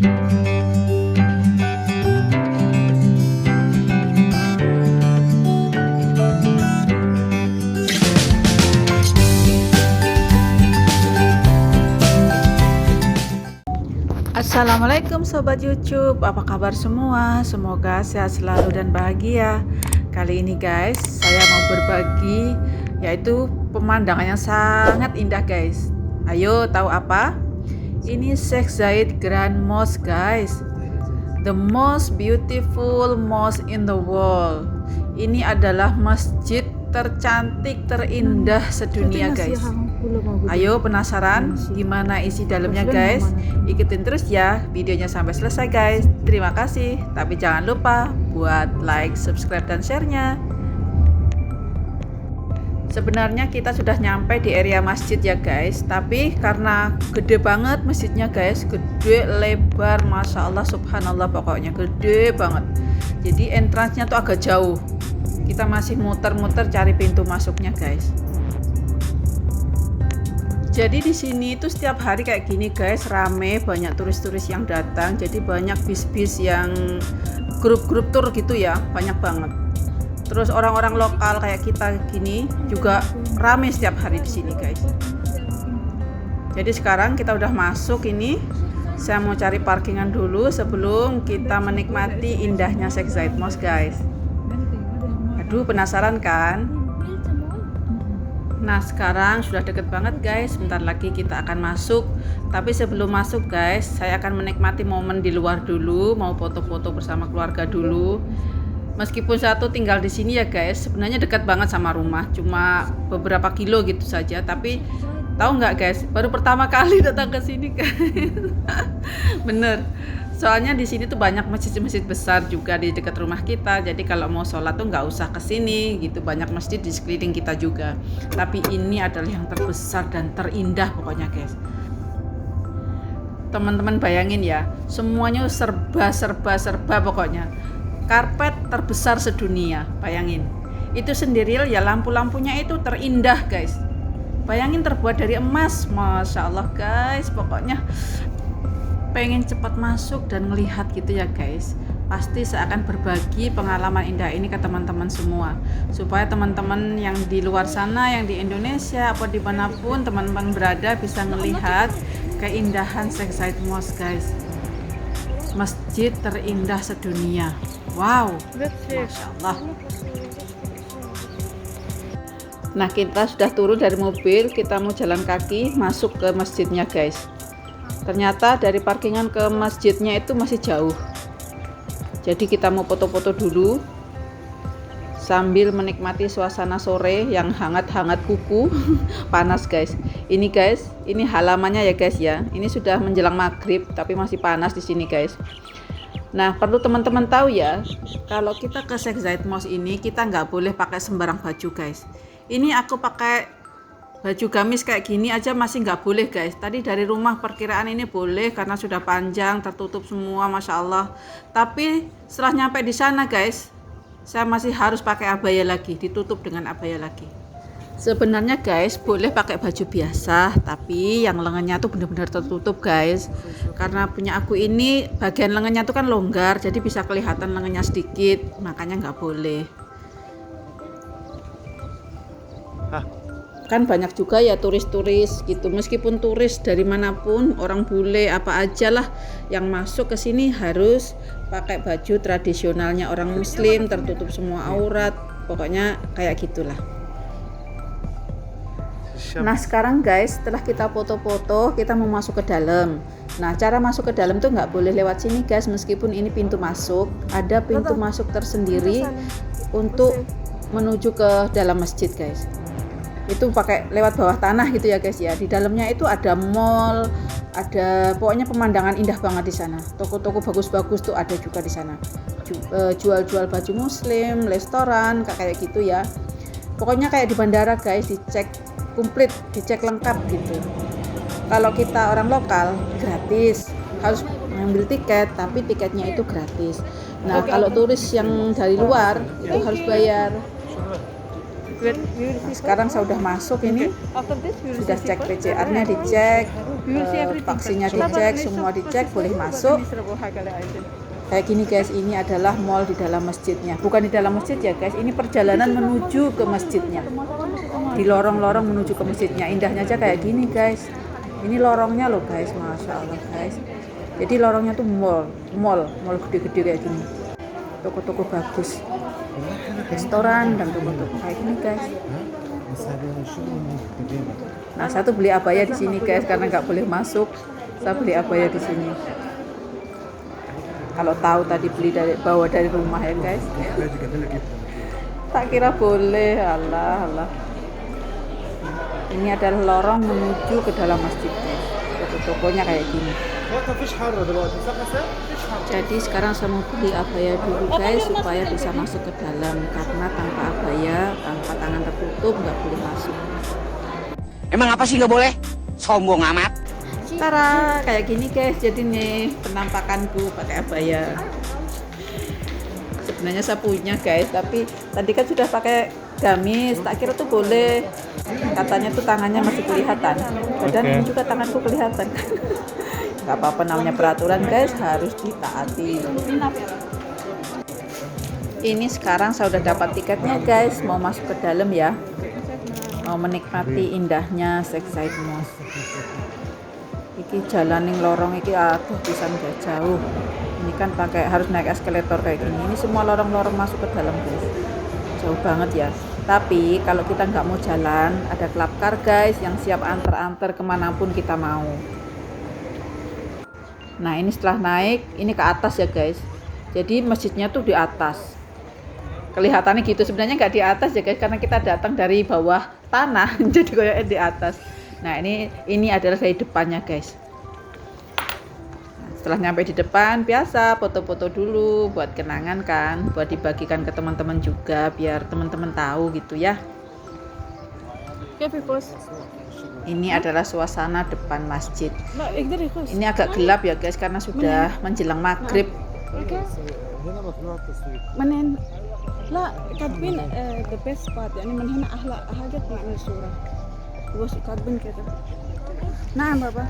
Assalamualaikum Sobat YouTube, apa kabar semua? Semoga sehat selalu dan bahagia. Kali ini guys, saya mau berbagi yaitu pemandangan yang sangat indah guys. Ayo tahu apa? Ini Sheikh Zayed Grand Mosque guys. The most beautiful mosque in the world. Ini adalah masjid tercantik, terindah sedunia guys. Ayo penasaran gimana isi dalamnya guys? Ikutin terus ya videonya sampai selesai guys. Terima kasih. Tapi jangan lupa buat like, subscribe dan share-nya. Sebenarnya kita sudah nyampe di area masjid ya guys, tapi karena gede banget masjidnya guys, gede, lebar, masya Allah, subhanallah, pokoknya gede banget. Jadi entrance-nya tuh agak jauh. Kita masih muter-muter cari pintu masuknya guys. Jadi di sini itu setiap hari kayak gini guys, rame, banyak turis-turis yang datang. Jadi banyak bis-bis yang grup-grup tur gitu ya, banyak banget. Terus orang-orang lokal kayak kita gini juga rame setiap hari di sini guys. Jadi sekarang kita udah masuk ini. Saya mau cari parkingan dulu sebelum kita menikmati indahnya Sheikh Zayed Mosque guys. Aduh, penasaran kan? Nah sekarang sudah deket banget guys, bentar lagi kita akan masuk. Tapi sebelum masuk guys, saya akan menikmati momen di luar dulu, mau foto-foto bersama keluarga dulu. Meskipun saya tuh tinggal di sini ya guys, sebenarnya dekat banget sama rumah, cuma beberapa kilo gitu saja. Tapi tahu nggak guys, baru pertama kali datang ke sini guys. Bener, soalnya di sini tuh banyak masjid-masjid besar juga di dekat rumah kita. Jadi kalau mau sholat tuh nggak usah ke sini gitu, banyak masjid di sekeliling kita juga. Tapi ini adalah yang terbesar dan terindah pokoknya guys. Teman-teman bayangin ya, semuanya serba pokoknya. Karpet terbesar sedunia, bayangin. Itu sendiri ya, lampu-lampunya itu terindah guys. Bayangin terbuat dari emas, masya Allah guys. Pokoknya pengen cepat masuk dan melihat gitu ya guys. Pasti saya akan berbagi pengalaman indah ini ke teman-teman semua, supaya teman-teman yang di luar sana, yang di Indonesia apa dimanapun teman-teman berada, bisa melihat keindahan Sheikh Zayed Mosque guys. Masjid terindah sedunia. Wow, masya Allah. Nah kita sudah turun dari mobil, kita mau jalan kaki masuk ke masjidnya guys. Ternyata dari parkingan ke masjidnya itu masih jauh. Jadi kita mau foto-foto dulu sambil menikmati suasana sore yang hangat-hangat kuku. Panas guys. Ini guys, ini halamannya ya guys ya. Ini sudah menjelang maghrib tapi masih panas di sini guys. Nah perlu teman-teman tahu ya, kalau kita ke Sheikh Zayed Mosque ini kita nggak boleh pakai sembarang baju guys. Ini aku pakai baju gamis kayak gini aja masih nggak boleh guys. Tadi dari rumah perkiraan ini boleh karena sudah panjang, tertutup semua, masya Allah. Tapi setelah nyampe di sana guys, saya masih harus pakai abaya lagi, ditutup dengan abaya lagi. Sebenarnya guys boleh pakai baju biasa, tapi yang lengannya tuh benar-benar tertutup guys. Karena punya aku ini bagian lengannya tuh kan longgar, jadi bisa kelihatan lengannya sedikit, makanya nggak boleh. Kan banyak juga ya turis-turis gitu, meskipun turis dari manapun, orang bule apa aja lah yang masuk ke sini harus pakai baju tradisionalnya orang muslim, tertutup semua aurat, pokoknya kayak gitulah. Nah sekarang guys, setelah kita foto-foto, kita mau masuk ke dalam. Nah cara masuk ke dalam tuh nggak boleh lewat sini guys, meskipun ini pintu masuk, ada pintu masuk tersendiri untuk menuju ke dalam masjid guys. Itu pakai lewat bawah tanah gitu ya guys ya. Di dalamnya itu ada mall, ada pokoknya pemandangan indah banget di sana. Toko-toko bagus-bagus tuh ada juga di sana. Jual-jual baju muslim, restoran kayak gitu ya. Pokoknya kayak di bandara guys, dicek komplit, dicek lengkap gitu. Kalau kita orang lokal gratis, harus mengambil tiket, tapi tiketnya itu gratis. Nah kalau turis yang dari luar itu harus bayar. Sekarang saya udah masuk ini, sudah cek PCR-nya dicek, vaksinnya dicek, semua dicek, boleh masuk. Kayak gini guys, ini adalah mall di dalam masjidnya. Bukan di dalam masjid ya guys, ini perjalanan menuju ke masjidnya. Di lorong-lorong menuju ke masjidnya. Indahnya aja kayak gini guys. Ini lorongnya loh guys, Masya Allah guys. Jadi lorongnya tuh mall gede-gede kayak gini. Toko-toko bagus. Restoran dan toko-toko kayak gini guys. Nah, saya tuh beli abaya di sini guys karena nggak boleh masuk. Saya beli abaya di sini. Kalau tahu tadi bawa dari rumah ya guys. Tak kira boleh, Allah. Ini adalah lorong menuju ke dalam masjid guys. Toko-tokonya kayak gini. Jadi sekarang saya mau beli abaya dulu guys supaya bisa masuk ke dalam, karena tanpa abaya, tanpa tangan tertutup nggak boleh masuk. Emang apa sih nggak boleh? Sombong amat. Tara, kayak gini guys, jadi nih penampakanku pakai abaya. Sebenarnya saya punya guys, tapi tadi kan sudah pakai gamis, tak kira tuh boleh. Katanya tuh tangannya masih kelihatan, badan ini juga tanganku kelihatan. Gak apa-apa, namanya peraturan guys, harus ditaati. Ini sekarang saya udah dapat tiketnya guys, mau masuk ke dalam ya, mau menikmati indahnya Sheikh Mosque. Iki jalan ning lorong iki aduh pisan gak jauh. Ini kan harus naik eskalator kayak gini. Ini semua lorong-lorong masuk ke dalam guys. Jauh banget ya. Tapi kalau kita nggak mau jalan, ada Club Car guys yang siap antar-antar kemanapun kita mau. Nah ini setelah naik, ini ke atas ya guys. Jadi masjidnya tuh di atas. Kelihatannya gitu, sebenarnya nggak di atas ya guys, karena kita datang dari bawah tanah, jadi kayak di atas. Nah ini adalah dari depannya guys. Nah, setelah nyampe di depan, biasa foto-foto dulu buat kenangan kan, buat dibagikan ke teman-teman juga biar teman-teman tahu gitu ya. Ini adalah suasana depan masjid. Ini agak gelap ya guys karena sudah menjelang maghrib. منين لا كاتبين the best spot يعني من هنا أحلى حاجة نعمل صورة بس كاتبين كده نعم بابا.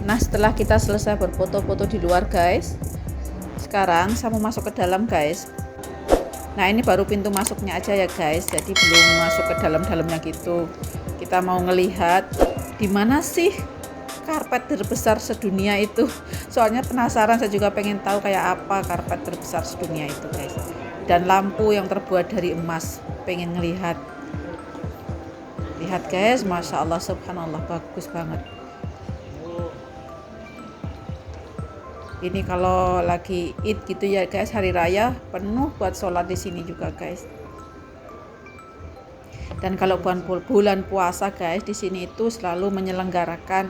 Nah setelah kita selesai berfoto-foto di luar guys, sekarang saya mau masuk ke dalam guys. Nah ini baru pintu masuknya aja ya guys, jadi belum masuk ke dalam-dalamnya gitu. Kita mau ngelihat di mana sih karpet terbesar sedunia itu. Soalnya penasaran, saya juga pengen tahu kayak apa karpet terbesar sedunia itu guys. Dan lampu yang terbuat dari emas, pengen ngelihat. Lihat guys, Masya Allah, subhanallah, bagus banget. Ini kalau lagi Id gitu ya guys, hari raya penuh buat sholat di sini juga guys. Dan kalau bulan puasa guys, di sini itu selalu menyelenggarakan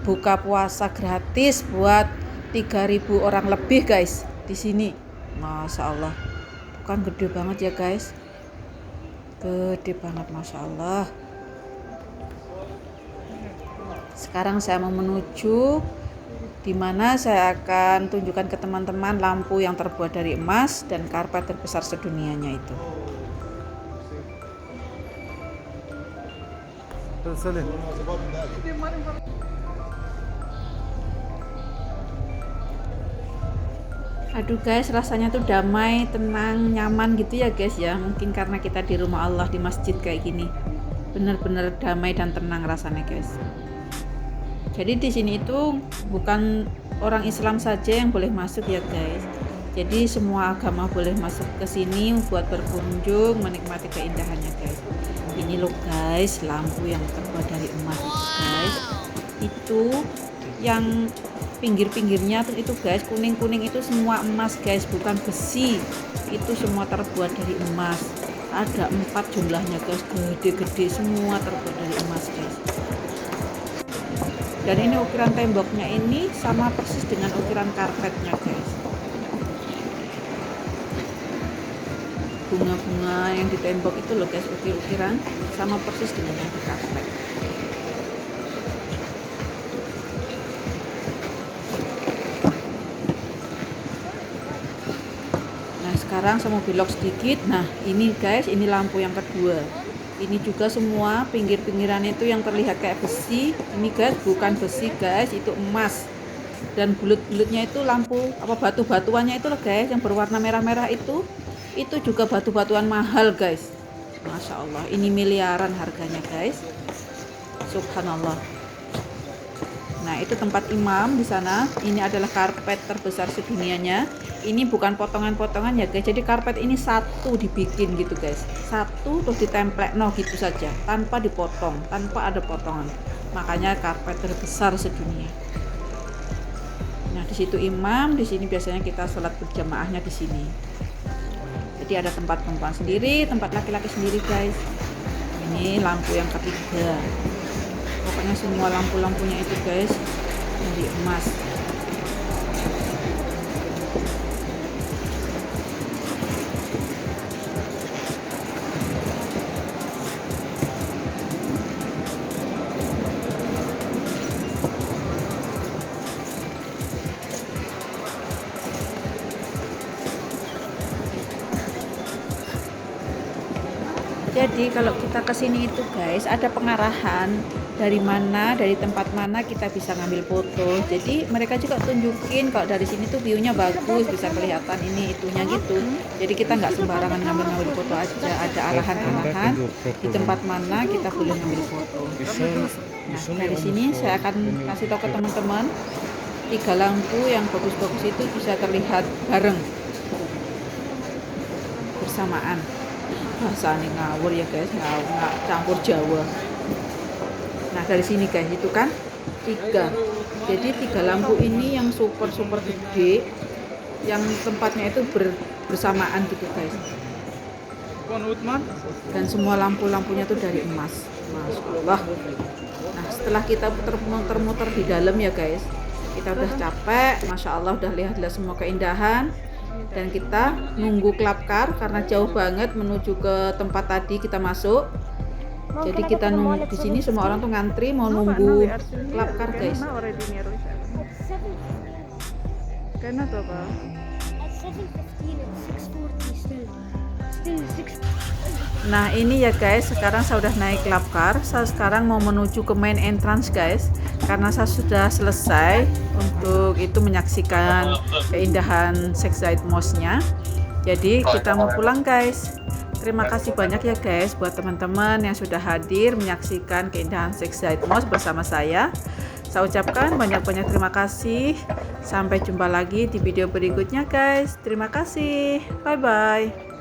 buka puasa gratis buat 3.000 orang lebih guys di sini. Masya Allah, bukan gede banget ya guys, gede banget Masya Allah. Sekarang saya mau menuju di mana saya akan tunjukkan ke teman-teman lampu yang terbuat dari emas dan karpet terbesar sedunianya itu. Aduh guys, rasanya tuh damai, tenang, nyaman gitu ya guys ya. Mungkin karena kita di rumah Allah, di masjid kayak gini. Bener-bener damai dan tenang rasanya guys. Jadi di sini itu bukan orang Islam saja yang boleh masuk ya guys. Jadi semua agama boleh masuk ke sini buat berkunjung, menikmati keindahannya guys. Ini loh guys, lampu yang terbuat dari emas guys. Itu yang pinggir-pinggirnya itu guys, kuning-kuning itu semua emas guys, bukan besi. Itu semua terbuat dari emas. Ada 4 jumlahnya guys, gede-gede, semua terbuat dari emas guys. Dan ini ukiran temboknya ini sama persis dengan ukiran karpetnya guys. Bunga-bunga yang di tembok itu loh guys, ukir-ukiran sama persis dengan yang di karpet. sekarang saya mau belok sedikit. Nah ini guys, ini lampu yang kedua. Ini juga semua pinggir-pinggiran itu yang terlihat kayak besi. Ini guys bukan besi guys, itu emas. Dan bulut-bulutnya itu lampu apa batu-batuannya itu loh guys, yang berwarna merah-merah itu juga batu-batuan mahal guys. Masya Allah, ini miliaran harganya guys. Subhanallah. Nah itu tempat imam di sana. Ini adalah karpet terbesar sedunianya. Ini bukan potongan-potongan ya guys. Jadi karpet ini satu dibikin gitu guys. Satu terus ditemplek no gitu saja, tanpa dipotong, tanpa ada potongan. Makanya karpet terbesar sedunia. Nah di situ imam, di sini biasanya kita sholat berjamaahnya di sini. Jadi ada tempat perempuan sendiri, tempat laki-laki sendiri guys. Ini lampu yang ketiga. Pokoknya semua lampu-lampunya itu guys dari emas. Jadi kalau kita kesini itu guys ada pengarahan dari mana, dari tempat mana kita bisa ngambil foto. Jadi mereka juga tunjukin kalau dari sini tuh view-nya bagus, bisa kelihatan ini itunya gitu. Jadi kita nggak sembarangan ngambil foto aja, ada arahan-arahan di tempat mana kita boleh ngambil foto. Nah dari sini saya akan kasih tahu ke teman-teman 3 lampu yang bagus-bagus itu bisa terlihat bareng bersamaan. Bahasa ini ngawur ya guys, nggak campur Jawa. Nah dari sini guys itu kan 3. Jadi 3 lampu ini yang super gede, yang tempatnya itu bersamaan gitu guys. Dan semua lampu-lampunya tuh dari emas. Masya Allah. Nah setelah kita muter-muter di dalam ya guys, kita udah capek. Masya Allah udah lihat semua keindahan. Dan kita nunggu klapkar karena jauh banget menuju ke tempat tadi kita masuk. Jadi kita nunggu di sini, semua orang tuh ngantri mau nunggu klapkar guys. Karena tuh apa? Nah ini ya guys, sekarang saya udah naik klapkar. Saya sekarang mau menuju ke main entrance guys, karena saya sudah selesai untuk itu menyaksikan keindahan Sheikh Zayed Mosque-nya. Jadi kita mau pulang guys. Terima kasih banyak ya guys buat teman-teman yang sudah hadir menyaksikan keindahan Sheikh Zayed Mosque bersama saya. Saya ucapkan banyak-banyak terima kasih. Sampai jumpa lagi di video berikutnya guys. Terima kasih. Bye bye.